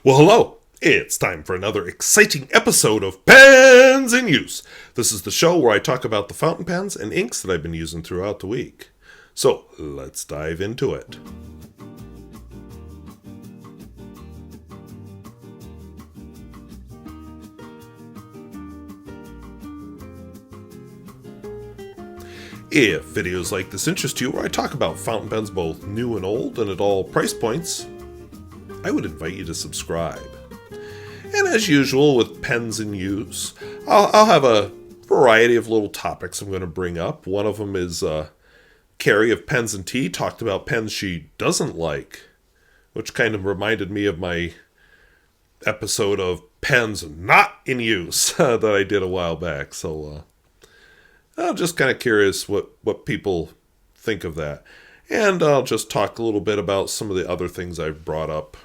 Well, hello! It's time for another exciting episode of Pens in Use. This is the show where I talk about the fountain pens and inks that I've been using throughout the week. So, let's dive into it. If videos like this interest you, where I talk about fountain pens both new and old and at all price points, I would invite you to subscribe. And as usual with Pens in Use, I'll have a variety of little topics I'm going to bring up. One of them is Carrie of Pens and Tea talked about pens she doesn't like, which kind of reminded me of my episode of Pens Not in Use that I did a while back. So I'm just kind of curious what people think of that. And I'll just talk a little bit about some of the other things I've brought up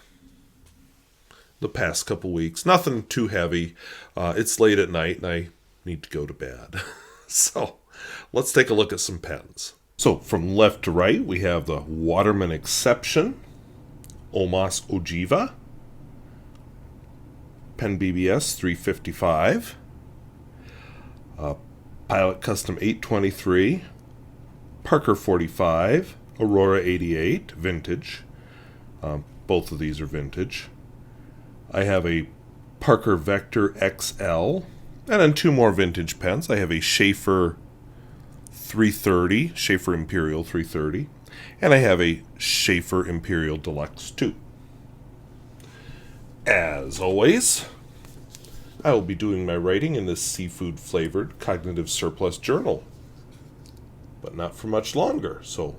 the past couple weeks. Nothing too heavy. It's late at night and I need to go to bed. So let's take a look at some pens. So from left to right, we have the Waterman Exception, Omas Ogiva, PenBBS 355, Pilot Custom 823, Parker 45, Aurora 88, vintage. Both of these are vintage. I have a Parker Vector XL, and then two more vintage pens. I have a Sheaffer 330, Sheaffer Imperial 330, and I have a Sheaffer Imperial Deluxe 2. As always, I will be doing my writing in this seafood-flavored cognitive surplus journal, but not for much longer, so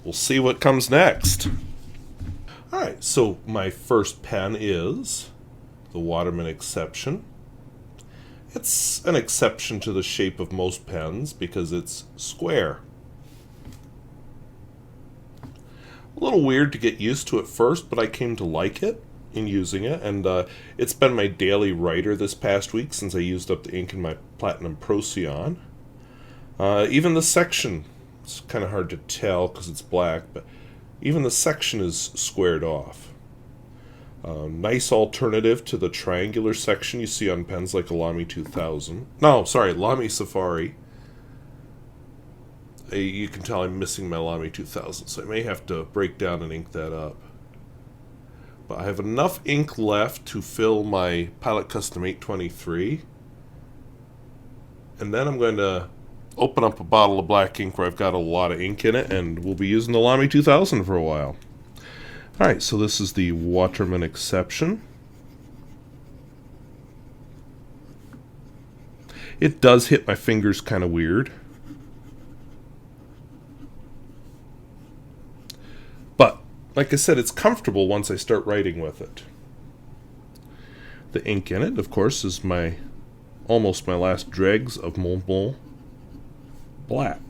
we'll see what comes next. Alright, so my first pen is the Waterman Exception. It's an exception to the shape of most pens because it's square. A little weird to get used to at first, but I came to like it in using it, and it's been my daily writer this past week since I used up the ink in my Platinum Procyon. Even the section, it's kind of hard to tell because it's black, but even the section is squared off. Nice alternative to the triangular section you see on pens like a Lamy 2000. No, sorry, Lamy Safari. You can tell I'm missing my Lamy 2000, so I may have to break down and ink that up. But I have enough ink left to fill my Pilot Custom 823. And then I'm going to open up a bottle of black ink where I've got a lot of ink in it, and we'll be using the Lamy 2000 for a while. Alright, so this is the Waterman Exception. It does hit my fingers kind of weird. But, like I said, it's comfortable once I start writing with it. The ink in it, of course, is almost my last dregs of Montblanc black.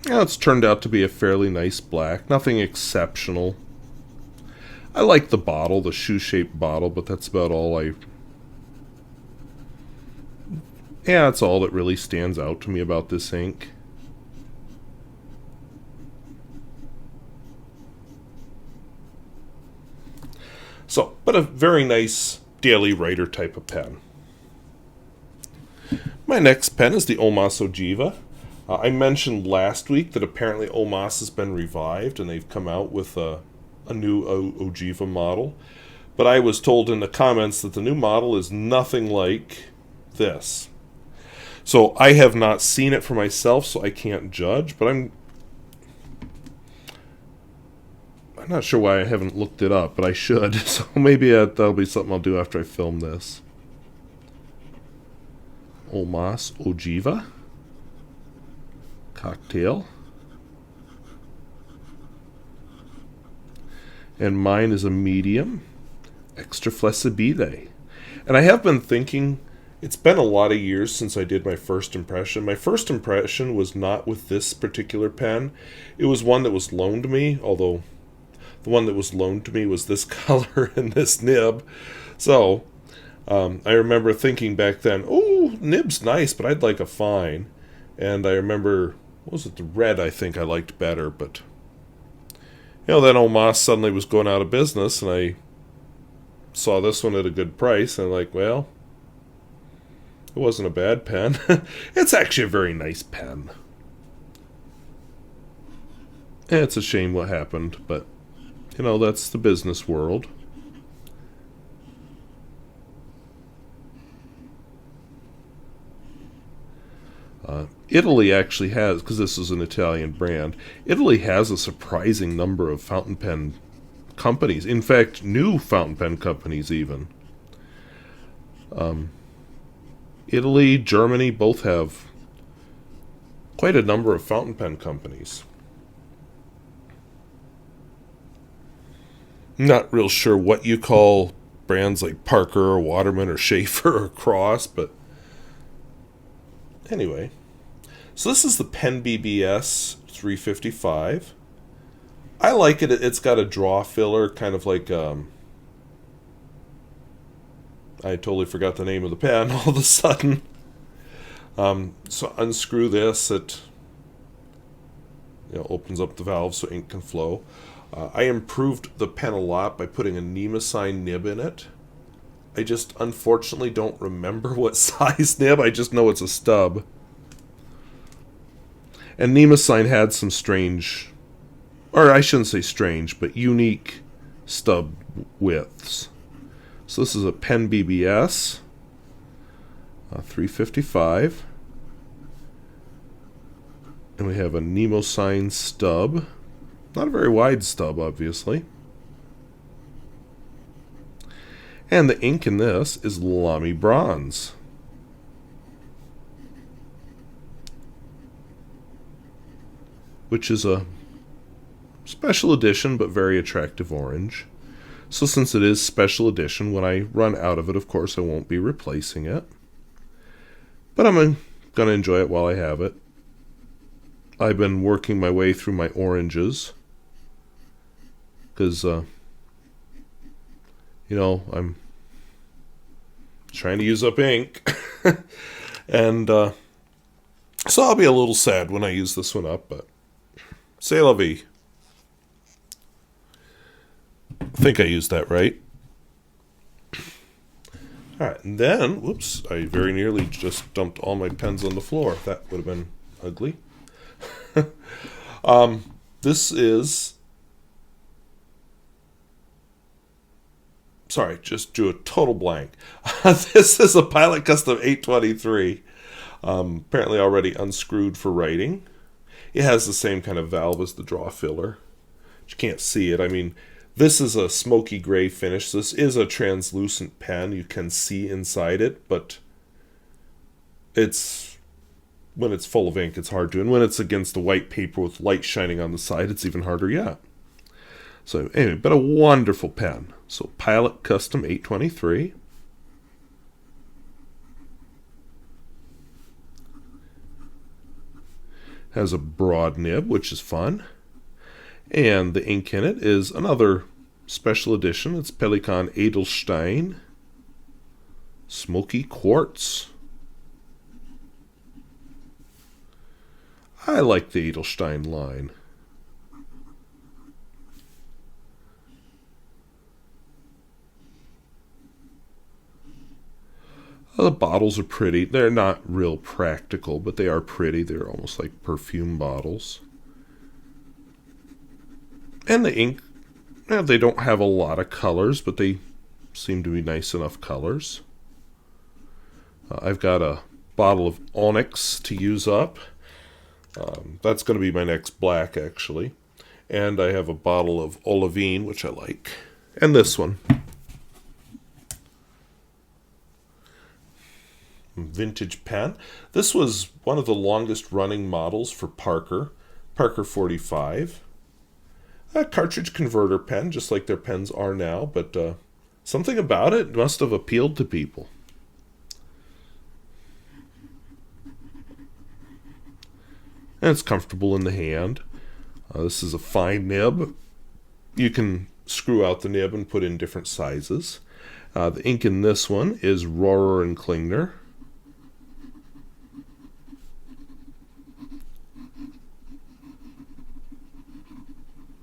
Now it's turned out to be a fairly nice black, nothing exceptional. I like the bottle, the shoe-shaped bottle, but that's about all that's all that really stands out to me about this ink. So, but a very nice daily writer type of pen. My next pen is the Omas Ogiva. I mentioned last week that apparently Omas has been revived and they've come out with a new Ogiva model. But I was told in the comments that the new model is nothing like this. So I have not seen it for myself, so I can't judge, but I'm not sure why I haven't looked it up, but I should. So maybe that'll be something I'll do after I film this. Omas Ogiva. Cocktail. And mine is a medium. Extra flessibile. And I have been thinking, it's been a lot of years since I did my first impression. My first impression was not with this particular pen. It was one that was loaned to me, although the one that was loaned to me was this color and this nib. So, I remember thinking back then, oh, nib's nice, but I'd like a fine. And I remember what was it? The red I think I liked better, but then Omas suddenly was going out of business, and I saw this one at a good price, and I'm like, well, it wasn't a bad pen. It's actually a very nice pen. It's a shame what happened, but that's the business world. Italy actually has, because this is an Italian brand, Italy has a surprising number of fountain pen companies. In fact, new fountain pen companies even. Italy, Germany both have quite a number of fountain pen companies. Not real sure what you call brands like Parker or Waterman or Sheaffer or Cross, but anyway. So this is the PenBBS 355. I like it. It's got a draw filler, kind of like I totally forgot the name of the pen all of a sudden. So unscrew this. It opens up the valve so ink can flow. I improved the pen a lot by putting a Nemosine nib in it. I just unfortunately don't remember what size nib. I just know it's a stub. And Nemosine had some strange, or I shouldn't say strange, but unique stub widths. So this is a PenBBS 355. And we have a Nemosine stub. Not a very wide stub, obviously. And the ink in this is Lamy bronze. Which is a special edition, but very attractive orange. So since it is special edition, when I run out of it, of course, I won't be replacing it. But I'm going to enjoy it while I have it. I've been working my way through my oranges. Because, I'm trying to use up ink. And so I'll be a little sad when I use this one up, but c'est la vie. I think I used that right. Alright, and then, whoops, I very nearly just dumped all my pens on the floor. That would have been ugly. This is... Sorry, just drew a total blank. This is a Pilot Custom 823. Apparently already unscrewed for writing. It has the same kind of valve as the draw filler. You can't see it. I mean, this is a smoky gray finish. This is a translucent pen. You can see inside it, but when it's full of ink, it's hard to. And when it's against the white paper with light shining on the side, it's even harder yet. So anyway, but a wonderful pen. So Pilot Custom 823. Has a broad nib, which is fun. And the ink in it is another special edition. It's Pelikan Edelstein Smoky Quartz. I like the Edelstein line. The bottles are pretty. They're not real practical, but they are pretty. They're almost like perfume bottles. And the ink, they don't have a lot of colors, but they seem to be nice enough colors. I've got a bottle of Onyx to use up. That's going to be my next black, actually. And I have a bottle of Olivine, which I like. And this one. Vintage pen. This was one of the longest running models for Parker 45. A cartridge converter pen, just like their pens are now, but something about it must have appealed to people. And it's comfortable in the hand. This is a fine nib. You can screw out the nib and put in different sizes. The ink in this one is Rohrer and Klingner.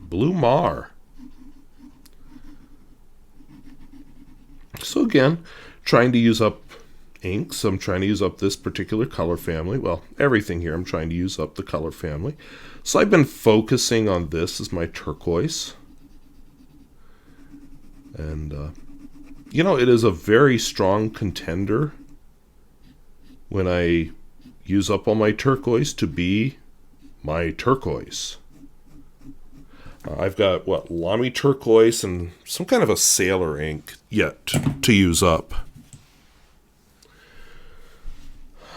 Blue Mare. So again, trying to use up inks. I'm trying to use up this particular color family. Well, everything here I'm trying to use up the color family. So I've been focusing on this as my turquoise. And, you know, it is a very strong contender when I use up all my turquoise to be my turquoise. I've got, what, Lamy turquoise and some kind of a sailor ink yet to use up.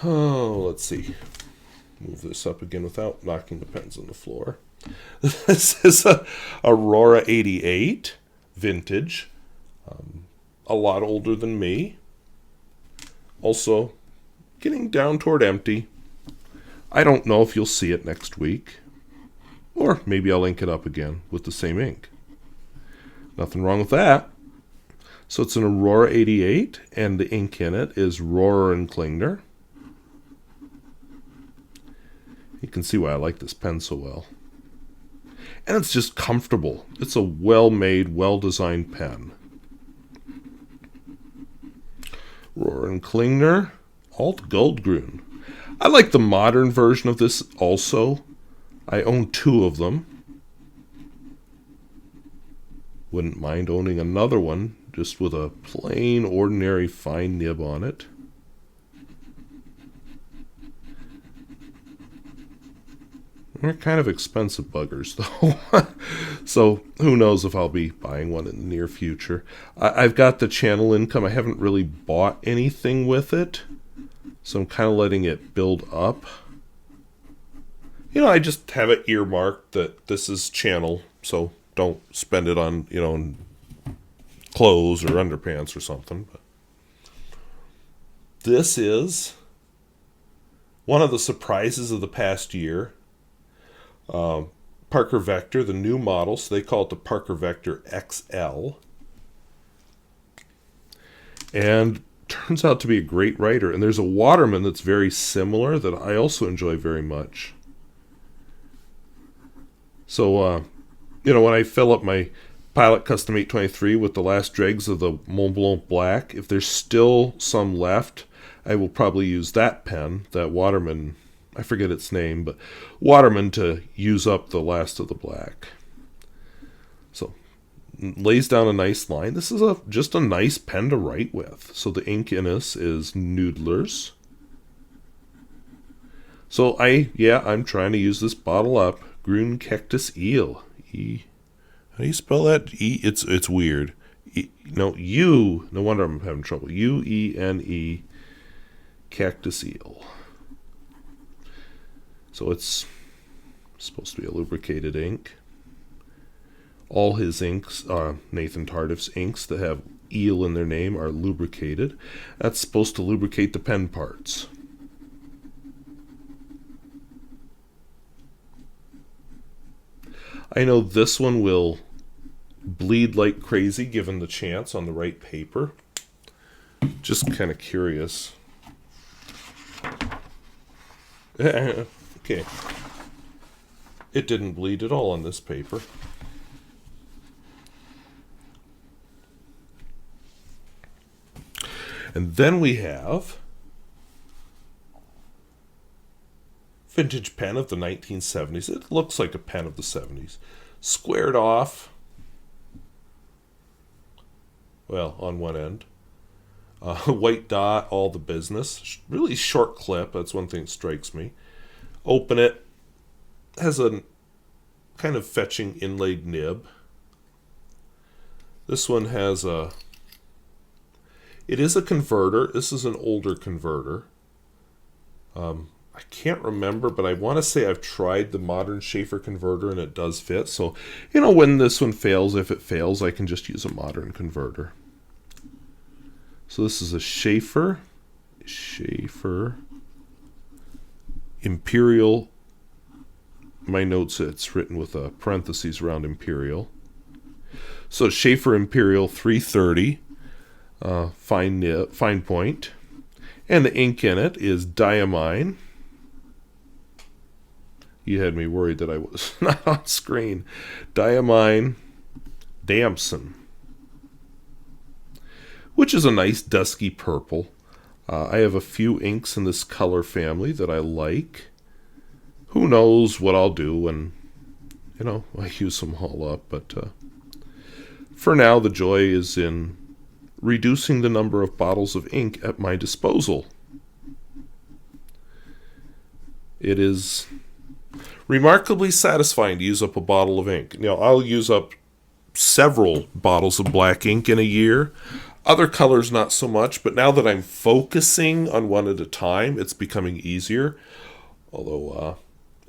Oh, let's see. Move this up again without knocking the pens on the floor. This is a Aurora 88 vintage. A lot older than me. Also, getting down toward empty. I don't know if you'll see it next week. Or maybe I'll ink it up again with the same ink. Nothing wrong with that. So it's an Aurora 88, and the ink in it is Rohrer and Klingner. You can see why I like this pen so well. And it's just comfortable. It's a well-made, well-designed pen. Rohrer and Klingner, Alt-goldgrün. I like the modern version of this also. I own 2 of them. Wouldn't mind owning another one, just with a plain, ordinary, fine nib on it. They're kind of expensive buggers, though. So, who knows if I'll be buying one in the near future. I've got the channel income. I haven't really bought anything with it. So I'm kind of letting it build up. You know, I just have it earmarked that this is channel, so don't spend it on, you know, clothes or underpants or something. But this is one of the surprises of the past year. Parker Vector, the new model, so they call it the Parker Vector XL. And turns out to be a great writer. And there's a Waterman that's very similar that I also enjoy very much. So, you know, when I fill up my Pilot Custom 823 with the last dregs of the Montblanc Black, if there's still some left, I will probably use that pen, that Waterman, I forget its name, but Waterman, to use up the last of the black. So, lays down a nice line. This is just a nice pen to write with. So the ink in this is Noodler's. So I'm trying to use this bottle up. Gruene Cactus Eel. How do you spell that? It's weird. No wonder I'm having trouble. U-E-N-E Cactus Eel. So it's supposed to be a lubricated ink. All his inks, Nathan Tardif's inks that have eel in their name, are lubricated. That's supposed to lubricate the pen parts. I know this one will bleed like crazy given the chance on the right paper. Just kind of curious. Okay. It didn't bleed at all on this paper. And then we have vintage pen of the 1970s. It looks like a pen of the 70s. Squared off. Well, on one end. White dot, all the business. Really short clip. That's one thing that strikes me. Open it. Has a kind of fetching inlaid nib. This one has a... It is a converter. This is an older converter. I can't remember, but I want to say I've tried the modern Sheaffer converter and it does fit. So, you know, when this one fails, if it fails, I can just use a modern converter. So this is a Sheaffer Imperial. My notes, it's written with a parentheses around Imperial. So Sheaffer Imperial 330. Fine point, and the ink in it is Diamine. You had me worried that I was not on screen. Diamine Damson, which is a nice dusky purple. I have a few inks in this color family that I like. Who knows what I'll do when, I use them all up. But for now, the joy is in reducing the number of bottles of ink at my disposal. It is remarkably satisfying to use up a bottle of ink. I'll use up several bottles of black ink in a year. Other colors, not so much, but now that I'm focusing on one at a time, it's becoming easier. Although,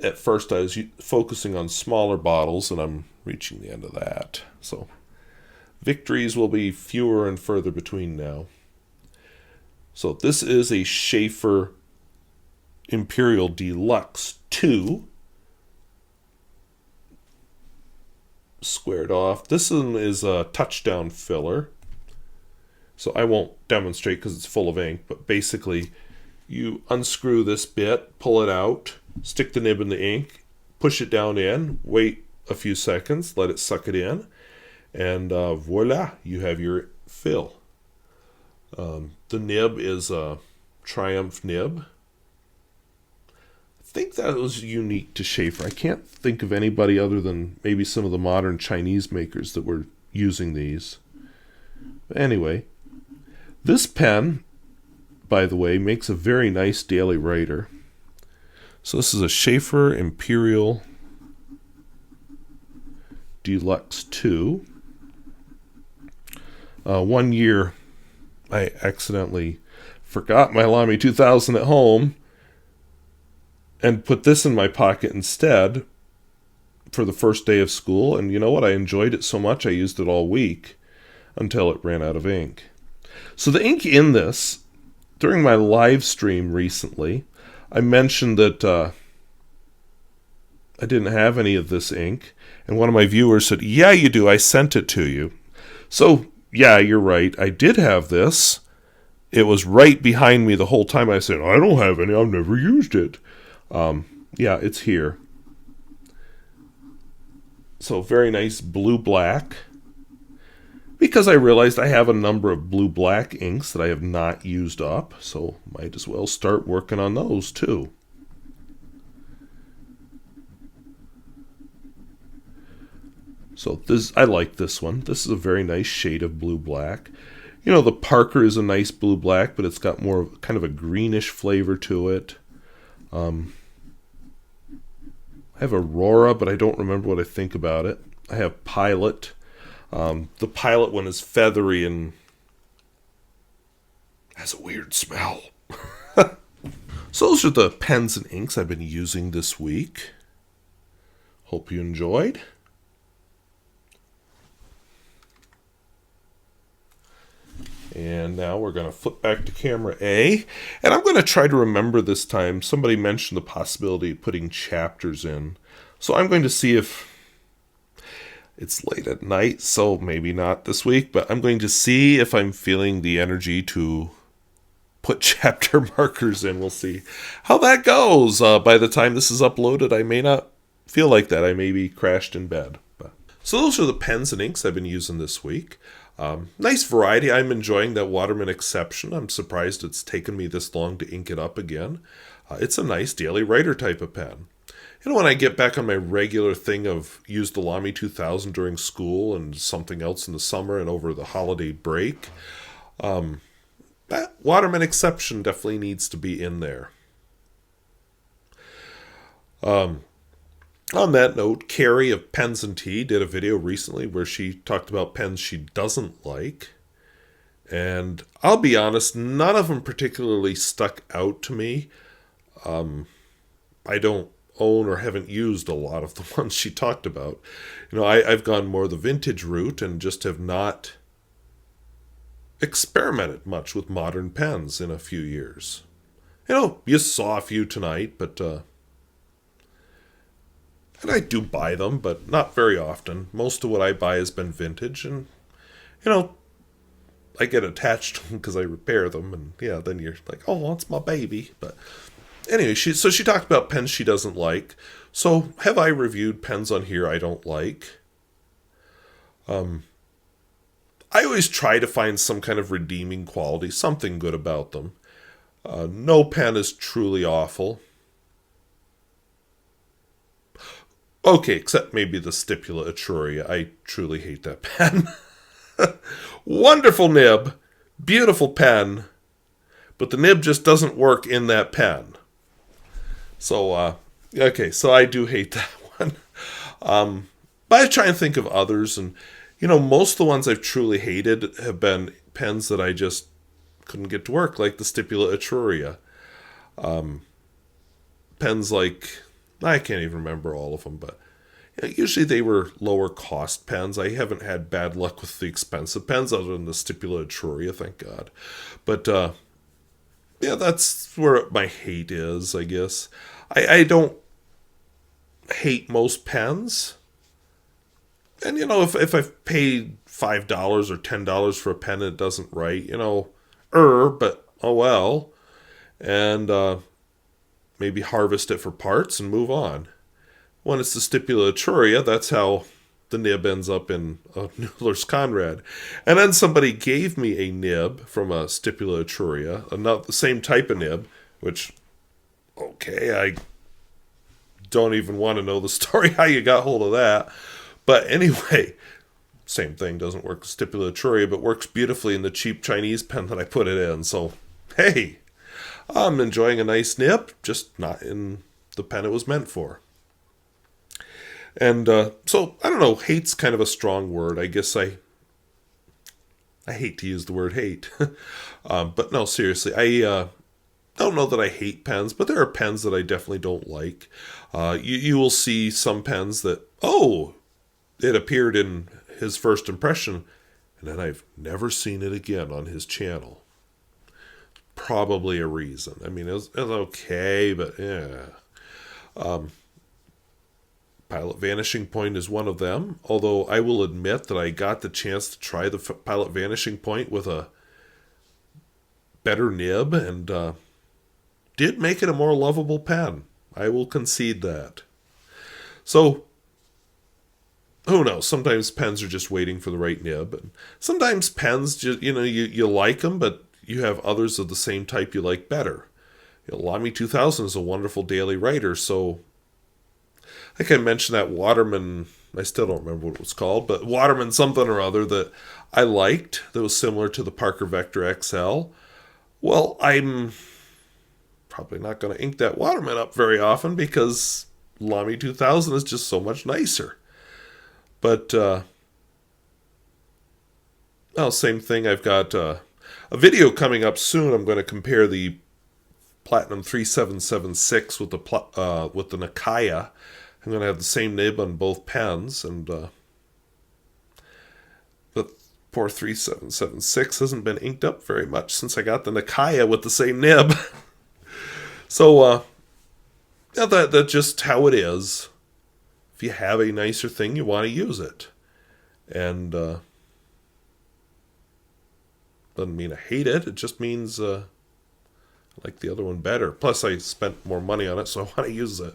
at first I was focusing on smaller bottles, and I'm reaching the end of that. So, victories will be fewer and further between now. So, this is a Sheaffer Imperial Deluxe 2. Squared off. This one is a touchdown filler. So I won't demonstrate because it's full of ink, but basically you unscrew this bit, pull it out, stick the nib in the ink, push it down in, wait a few seconds, let it suck it in, and voila, you have your fill. The nib is a Triumph nib. I think that was unique to Sheaffer. I can't think of anybody other than maybe some of the modern Chinese makers that were using these. But anyway, this pen, by the way, makes a very nice daily writer. So this is a Sheaffer Imperial Deluxe 2. 1 year, I accidentally forgot my Lamy 2000 at home and put this in my pocket instead for the first day of school. And you know what? I enjoyed it so much I used it all week until it ran out of ink. So the ink in this, during my live stream recently, I mentioned that I didn't have any of this ink. And one of my viewers said, "Yeah, you do. I sent it to you." So, yeah, you're right. I did have this. It was right behind me the whole time. I said, "I don't have any. I've never used it." Yeah, it's here. So very nice blue-black. Because I realized I have a number of blue-black inks that I have not used up, so might as well start working on those too. So I like this one. This is a very nice shade of blue-black. The Parker is a nice blue-black, but it's got more of kind of a greenish flavor to it. I have Aurora, but I don't remember what I think about it. I have Pilot. The Pilot one is feathery and has a weird smell. So those are the pens and inks I've been using this week. Hope you enjoyed. And now we're going to flip back to camera A. And I'm going to try to remember this time. Somebody mentioned the possibility of putting chapters in. So I'm going to see if it's late at night, so maybe not this week. But I'm going to see if I'm feeling the energy to put chapter markers in. We'll see how that goes. By the time this is uploaded, I may not feel like that. I may be crashed in bed. So those are the pens and inks I've been using this week. Nice variety. I'm enjoying that Waterman Exception. I'm surprised it's taken me this long to ink it up again. It's a nice daily writer type of pen. When I get back on my regular thing of use the Lamy 2000 during school and something else in the summer and over the holiday break, that Waterman Exception definitely needs to be in there. On that note, Carrie of Pens and Tea did a video recently where she talked about pens she doesn't like. And I'll be honest, none of them particularly stuck out to me. I don't own or haven't used a lot of the ones she talked about. I've gone more the vintage route and just have not experimented much with modern pens in a few years. You saw a few tonight, but and I do buy them, but not very often. Most of what I buy has been vintage, and, I get attached to them because I repair them, and, yeah, then you're like, oh, that's my baby. But anyway, she talked about pens she doesn't like. So have I reviewed pens on here I don't like? I always try to find some kind of redeeming quality, something good about them. No pen is truly awful. Okay, except maybe the Stipula Etruria. I truly hate that pen. Wonderful nib, beautiful pen, but the nib just doesn't work in that pen. So, okay, so I do hate that one. But I try and think of others, and, most of the ones I've truly hated have been pens that I just couldn't get to work, like the Stipula Etruria. Pens like, I can't even remember all of them, but usually they were lower cost pens. I haven't had bad luck with the expensive pens other than the Stipula Etruria, thank God. But, yeah, that's where my hate is, I guess. I don't hate most pens. And, if I've paid $5 or $10 for a pen and it doesn't write, but oh well. And maybe harvest it for parts and move on. When it's the Stipula Etruria, that's how the nib ends up in Noodler's Conrad. And then somebody gave me a nib from a Stipula Etruria, not the same type of nib, which, okay, I don't even want to know the story how you got hold of that. But anyway, same thing, doesn't work with Stipula Etruria, but works beautifully in the cheap Chinese pen that I put it in. So, hey, I'm enjoying a nice nib, just not in the pen it was meant for. And so, I don't know, hate's kind of a strong word. I guess I hate to use the word hate. But no, seriously, I don't know that I hate pens, but there are pens that I definitely don't like. You will see some pens that, it appeared in his first impression, and then I've never seen it again on his channel. Probably a reason. I mean, it was okay, but yeah. Pilot Vanishing Point is one of them, although I will admit that I got the chance to try the Pilot Vanishing Point with a better nib, and did make it a more lovable pen. I will concede that. So, who knows? Sometimes pens are just waiting for the right nib, and sometimes pens, just, you like them, but you have others of the same type you like better. Lamy 2000 is a wonderful daily writer, so I can mention that Waterman, I still don't remember what it was called, but Waterman something or other that I liked that was similar to the Parker Vector XL. Well, I'm probably not going to ink that Waterman up very often because Lamy 2000 is just so much nicer. But, same thing. I've got a video coming up soon. I'm going to compare the Platinum 3776 with the Nakaya. I'm going to have the same nib on both pens, and the poor 3776 hasn't been inked up very much since I got the Nakaya with the same nib. So, that's just how it is. If you have a nicer thing, you want to use it. And doesn't mean I hate it. It just means I like the other one better. Plus, I spent more money on it, so I want to use it.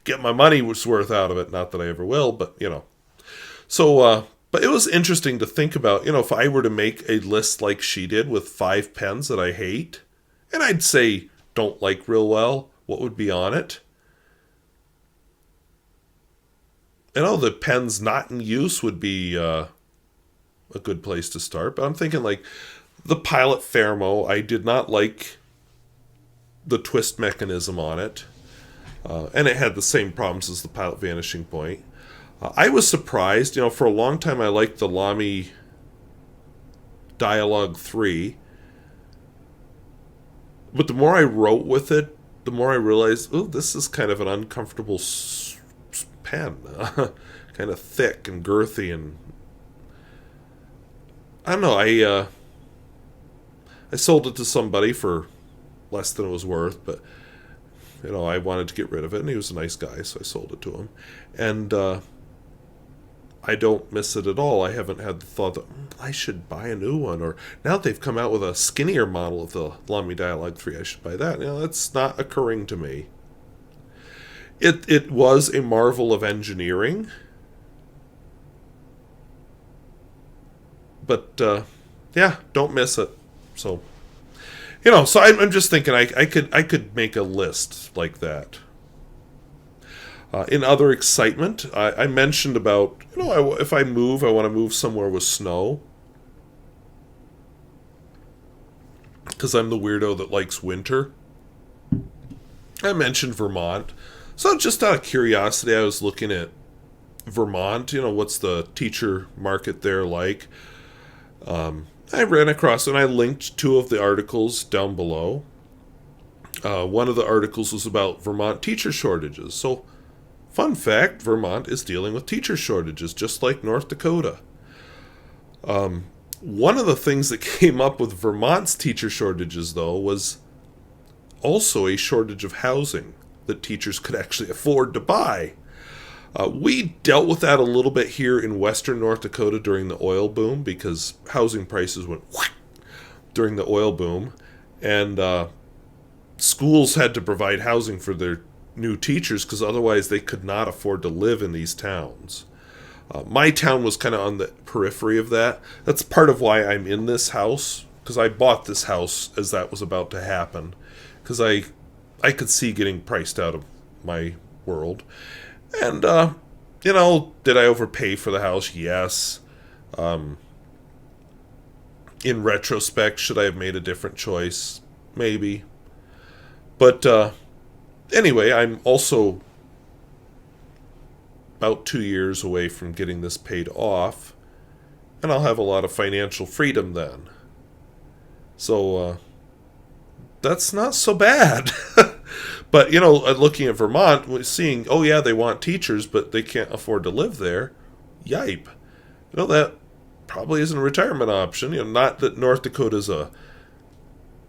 Get my money's worth out of it. Not that I ever will, but, So, but it was interesting to think about, if I were to make a list like she did with 5 pens that I hate, and I'd say don't like real well, what would be on it? The pens not in use would be a good place to start. But I'm thinking like the Pilot Thermo, I did not like the twist mechanism on it. And it had the same problems as the Pilot Vanishing Point. I was surprised, for a long time I liked the Lamy Dialogue 3. But the more I wrote with it, the more I realized, this is kind of an uncomfortable pen. Kind of thick and girthy, and I don't know, I sold it to somebody for less than it was worth, but I wanted to get rid of it, and he was a nice guy, so I sold it to him. And I don't miss it at all. I haven't had the thought that I should buy a new one, or now that they've come out with a skinnier model of the Lamy Dialogue 3, I should buy that. That's not occurring to me. It was a marvel of engineering, but yeah, don't miss it. So, so I'm just thinking I could make a list like that. In other excitement, I mentioned about, if I move, I want to move somewhere with snow. Because I'm the weirdo that likes winter. I mentioned Vermont. So just out of curiosity, I was looking at Vermont. What's the teacher market there like? I ran across, and I linked 2 of the articles down below. One of the articles was about Vermont teacher shortages. So, fun fact, Vermont is dealing with teacher shortages, just like North Dakota. One of the things that came up with Vermont's teacher shortages, though, was also a shortage of housing that teachers could actually afford to buy. We dealt with that a little bit here in western North Dakota during the oil boom, because housing prices went during the oil boom, and schools had to provide housing for their new teachers because otherwise they could not afford to live in these towns. My town was kind of on the periphery of that. That's part of why I'm in this house, because I bought this house as that was about to happen, because I could see getting priced out of my world. And, did I overpay for the house? Yes. In retrospect, should I have made a different choice? Maybe. But, anyway, I'm also about 2 years away from getting this paid off, and I'll have a lot of financial freedom then. So, that's not so bad. But, looking at Vermont, seeing, oh yeah, they want teachers, but they can't afford to live there. Yipe. That probably isn't a retirement option. Not that North Dakota's a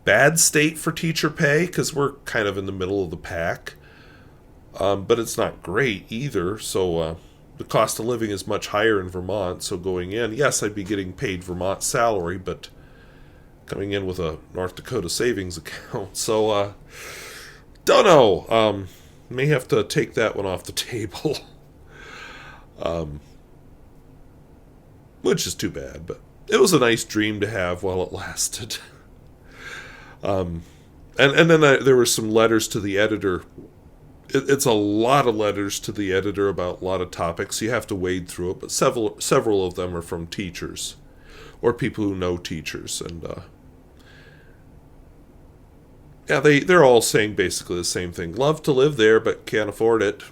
bad state for teacher pay, because we're kind of in the middle of the pack. But it's not great either, so the cost of living is much higher in Vermont, so going in, yes, I'd be getting paid Vermont salary, but coming in with a North Dakota savings account, so, don't know, may have to take that one off the table, which is too bad, but it was a nice dream to have while it lasted. And then there were some letters to the editor. It's a lot of letters to the editor about a lot of topics. You have to wade through it, but several of them are from teachers or people who know teachers, and yeah, they're all saying basically the same thing. Love to live there, but can't afford it.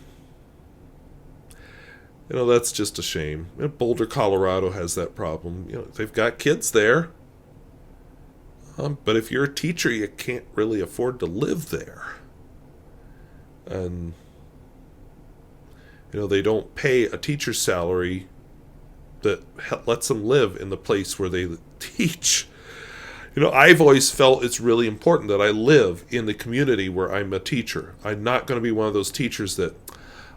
That's just a shame. Boulder, Colorado has that problem. They've got kids there, but if you're a teacher, you can't really afford to live there. And, they don't pay a teacher's salary that lets them live in the place where they teach. I've always felt it's really important that I live in the community where I'm a teacher. I'm not going to be one of those teachers that,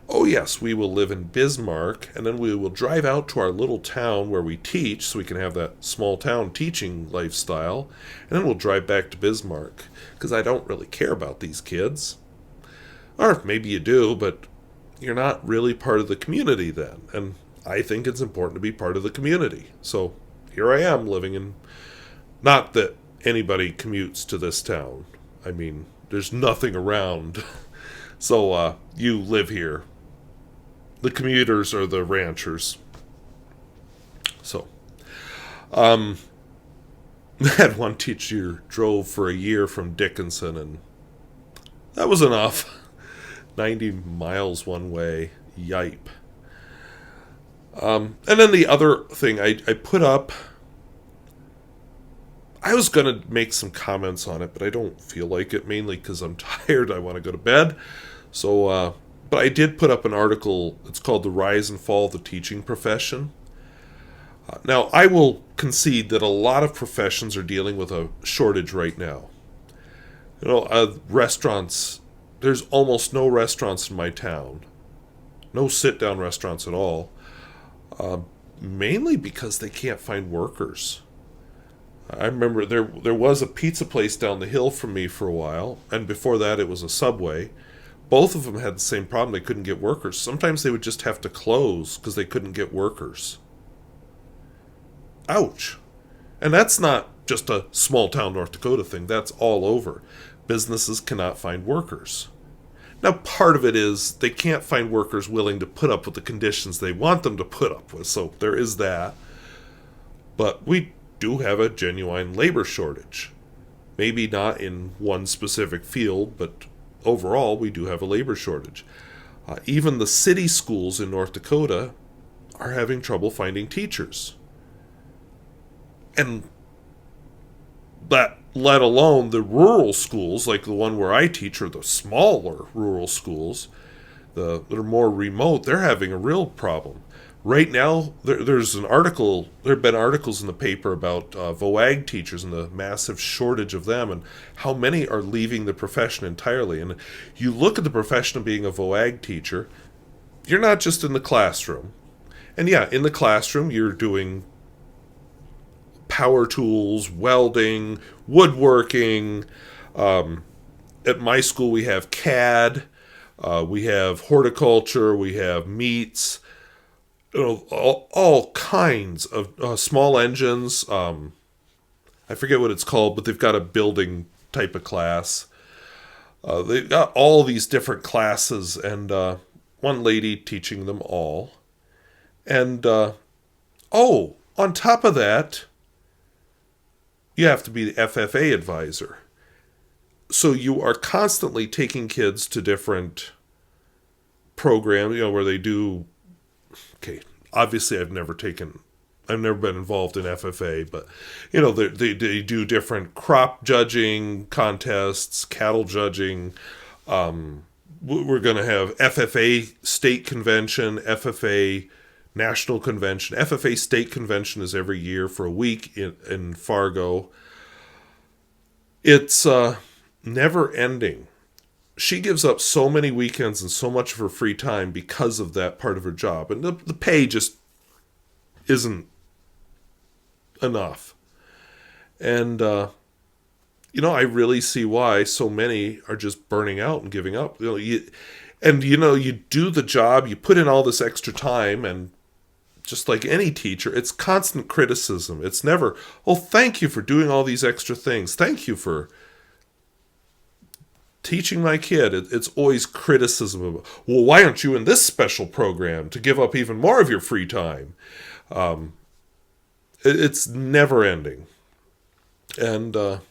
oh yes, we will live in Bismarck, and then we will drive out to our little town where we teach, so we can have that small town teaching lifestyle, and then we'll drive back to Bismarck, because I don't really care about these kids. Or maybe you do, but you're not really part of the community then. And I think it's important to be part of the community. So here I am living in... Not that anybody commutes to this town. I mean, there's nothing around. So you live here. The commuters are the ranchers. So, I had one teacher drove for a year from Dickinson, and that was enough. 90 miles one way. Yipe. And then the other thing I put up, I was going to make some comments on it, but I don't feel like it, mainly because I'm tired. I want to go to bed. So, but I did put up an article. It's called The Rise and Fall of the Teaching Profession. Now, I will concede that a lot of professions are dealing with a shortage right now. Restaurants, there's almost no restaurants in my town. No sit-down restaurants at all. Mainly because they can't find workers. I remember there was a pizza place down the hill from me for a while, and before that it was a Subway. Both of them had the same problem. They couldn't get workers. Sometimes they would just have to close because they couldn't get workers. Ouch. And that's not just a small town North Dakota thing. That's all over. Businesses cannot find workers. Now, part of it is they can't find workers willing to put up with the conditions they want them to put up with. So there is that. But we do have a genuine labor shortage. Maybe not in one specific field, but overall we do have a labor shortage. Even the city schools in North Dakota are having trouble finding teachers. And that, let alone the rural schools, like the one where I teach, or the smaller rural schools, that are more remote, they're having a real problem. Right now, there's an article, there have been articles in the paper about VOAG teachers and the massive shortage of them and how many are leaving the profession entirely. And you look at the profession of being a VOAG teacher, you're not just in the classroom. And yeah, in the classroom, you're doing power tools, welding, woodworking. At my school, we have CAD, we have horticulture, we have meats, all kinds of small engines. I forget what it's called, but they've got a building type of class. They've got all these different classes, and one lady teaching them all. And, on top of that, you have to be the FFA advisor. So you are constantly taking kids to different programs, where they do, okay, obviously I've never been involved in FFA, but, they do different crop judging contests, cattle judging. We're going to have FFA state convention, FFA national convention. FFA state convention is every year for a week in Fargo. It's never ending. She gives up so many weekends and so much of her free time because of that part of her job. And the pay just isn't enough. And, I really see why so many are just burning out and giving up. You do the job, you put in all this extra time, and just like any teacher, it's constant criticism. It's never, thank you for doing all these extra things. Thank you for teaching my kid. It's always criticism of, why aren't you in this special program to give up even more of your free time? It's never ending. And I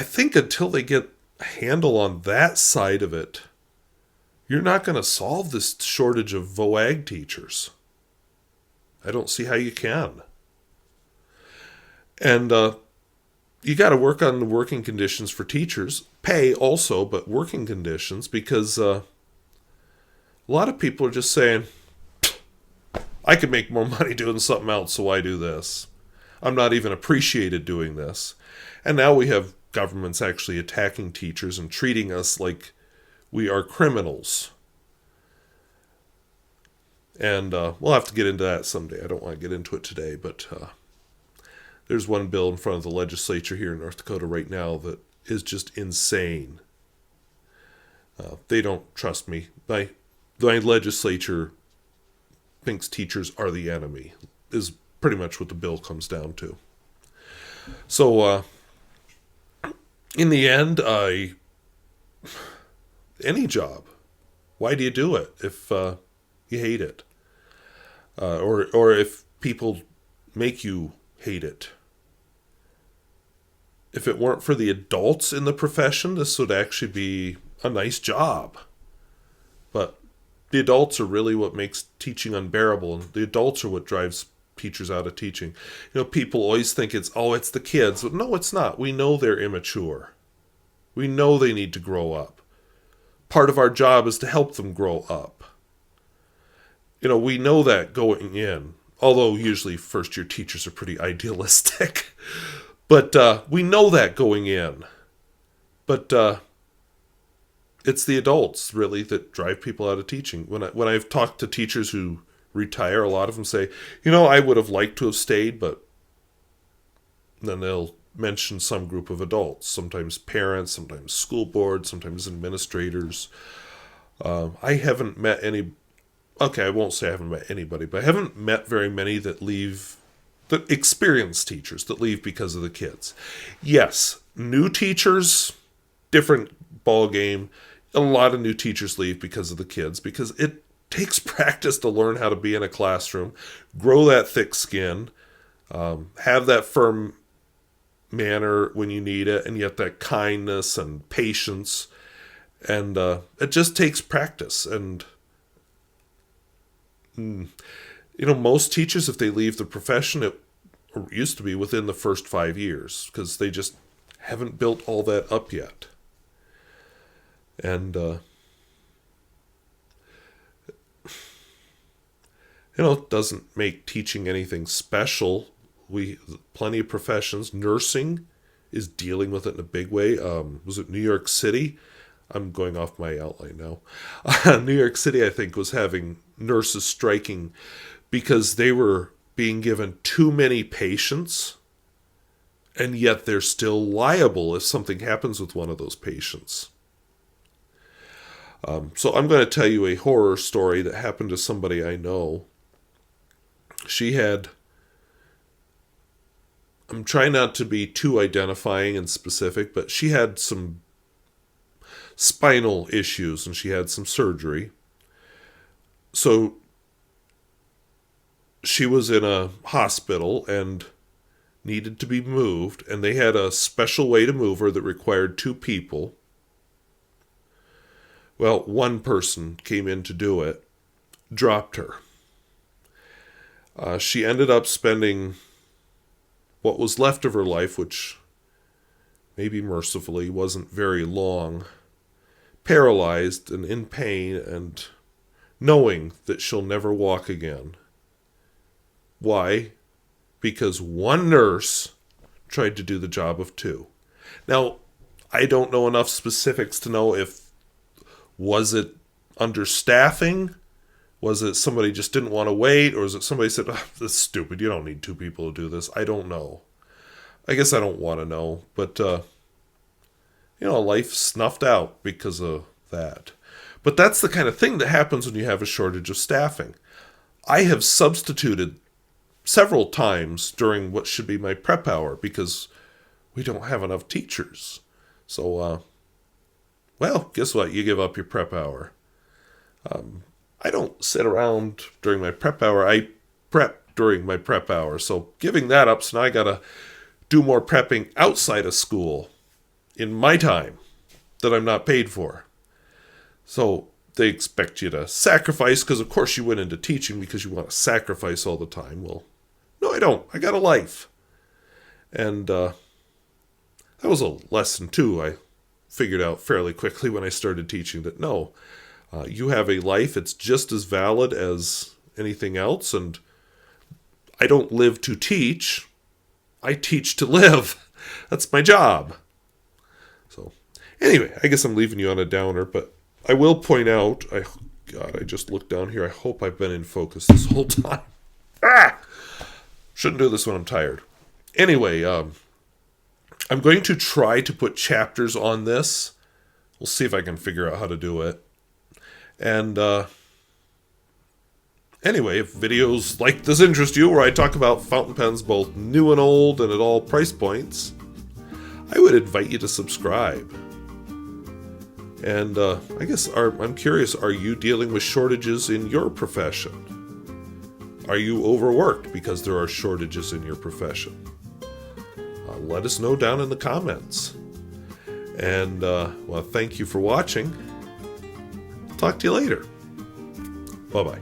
think until they get a handle on that side of it, you're not going to solve this shortage of VOAG teachers. I don't see how you can. And you got to work on the working conditions for teachers. Pay also, but working conditions, because a lot of people are just saying, I could make more money doing something else, so why do this? I'm not even appreciated doing this. And now we have governments actually attacking teachers and treating us like we are criminals. And we'll have to get into that someday. I don't want to get into it today, but there's one bill in front of the legislature here in North Dakota right now that is just insane. They don't trust me. My legislature thinks teachers are the enemy, is pretty much what the bill comes down to. So, in the end, any job, why do you do it if you hate it? Or if people make you hate it? If it weren't for the adults in the profession, this would actually be a nice job. But the adults are really what makes teaching unbearable, and the adults are what drives teachers out of teaching. People always think it's the kids. But no, it's not. We know they're immature. We know they need to grow up. Part of our job is to help them grow up. We know that going in, although usually first-year teachers are pretty idealistic. But we know that going in. But it's the adults, really, that drive people out of teaching. When I've talked to teachers who retire, a lot of them say, I would have liked to have stayed, but then they'll mention some group of adults, sometimes parents, sometimes school boards, sometimes administrators. I haven't met any, okay, I won't say I haven't met anybody, but I haven't met very many that leave, the experienced teachers that leave because of the kids. Yes, new teachers, different ball game. A lot of new teachers leave because of the kids, because it takes practice to learn how to be in a classroom, grow that thick skin, have that firm manner when you need it, and yet that kindness and patience, and it just takes practice. And most teachers, if they leave the profession, it used to be within the first 5 years, because they just haven't built all that up yet. And it doesn't make teaching anything special. Plenty of professions. Nursing is dealing with it in a big way. Was it New York City? I'm going off my outline now. New York City, I think, was having nurses striking because they were being given too many patients, and yet they're still liable if something happens with one of those patients. So I'm going to tell you a horror story that happened to somebody I know. I'm trying not to be too identifying and specific, but she had some spinal issues and she had some surgery. So she was in a hospital and needed to be moved, and they had a special way to move her that required 2 people. Well, one person came in to do it, dropped her. She ended up spending what was left of her life, which maybe mercifully wasn't very long, paralyzed and in pain and knowing that she'll never walk again. Why? Because one nurse tried to do the job of 2. Now, I don't know enough specifics to know was it understaffing? Was it somebody just didn't want to wait? Or was it somebody said, that's stupid, you don't need 2 people to do this? I don't know. I guess I don't want to know. But, life snuffed out because of that. But that's the kind of thing that happens when you have a shortage of staffing. I have substituted several times during what should be my prep hour because we don't have enough teachers. So, guess what? You give up your prep hour. I don't sit around during my prep hour. I prep during my prep hour. So giving that up, so now I got to do more prepping outside of school in my time that I'm not paid for. So they expect you to sacrifice, because of course you went into teaching because you want to sacrifice all the time. Well, no, I don't. I got a life. And that was a lesson too. I figured out fairly quickly when I started teaching that no, you have a life. It's just as valid as anything else. And I don't live to teach. I teach to live. That's my job. So anyway, I guess I'm leaving you on a downer, but I will point out, I just looked down here. I hope I've been in focus this whole time. Shouldn't do this when I'm tired. Anyway, I'm going to try to put chapters on this. We'll see if I can figure out how to do it. And anyway, if videos like this interest you, where I talk about fountain pens both new and old and at all price points, I would invite you to subscribe. And I guess I'm curious, are you dealing with shortages in your profession? Are you overworked because there are shortages in your profession? Let us know down in the comments. And, thank you for watching. Talk to you later. Bye-bye.